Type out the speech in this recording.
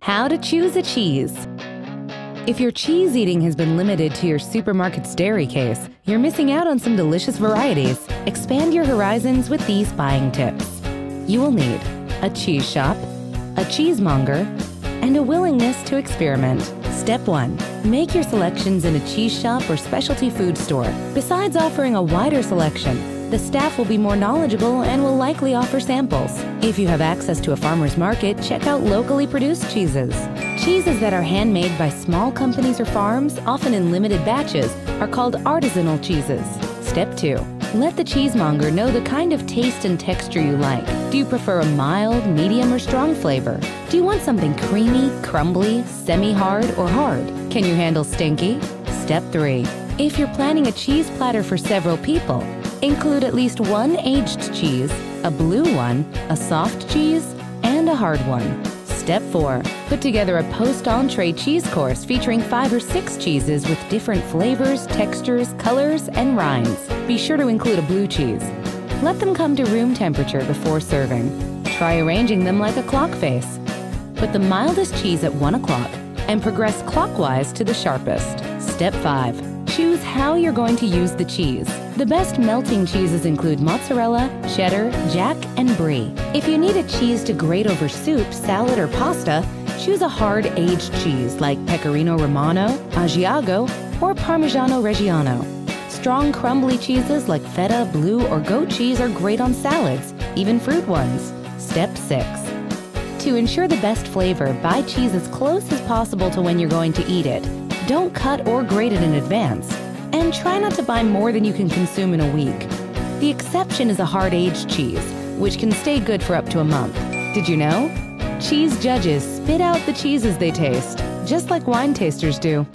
How to choose a cheese. If your cheese eating has been limited to your supermarket's dairy case, you're missing out on some delicious varieties. Expand your horizons with these buying tips. You will need a cheese shop, a cheesemonger, and a willingness to experiment. Step 1. Make your selections in a cheese shop or specialty food store. Besides offering a wider selection, the staff will be more knowledgeable and will likely offer samples. If you have access to a farmer's market, check out locally produced cheeses. Cheeses that are handmade by small companies or farms, often in limited batches, are called artisanal cheeses. Step 2. Let the cheesemonger know the kind of taste and texture you like. Do you prefer a mild, medium, or strong flavor? Do you want something creamy, crumbly, semi-hard, or hard? Can you handle stinky? Step 3. If you're planning a cheese platter for several people, include at least one aged cheese, a blue one, a soft cheese, and a hard one. Step 4. Put together a post-entree cheese course featuring 5 or 6 cheeses with different flavors, textures, colors, and rinds. Be sure to include a blue cheese. Let them come to room temperature before serving. Try arranging them like a clock face. Put the mildest cheese at 1 o'clock and progress clockwise to the sharpest. Step 5. Choose how you're going to use the cheese. The best melting cheeses include mozzarella, cheddar, jack, and brie. If you need a cheese to grate over soup, salad, or pasta, choose a hard aged cheese like Pecorino Romano, Asiago, or Parmigiano Reggiano. Strong crumbly cheeses like feta, blue, or goat cheese are great on salads, even fruit ones. Step 6. To ensure the best flavor, buy cheese as close as possible to when you're going to eat it. Don't cut or grate it in advance, and try not to buy more than you can consume in a week. The exception is a hard-aged cheese, which can stay good for up to a month. Did you know? Cheese judges spit out the cheeses they taste, just like wine tasters do.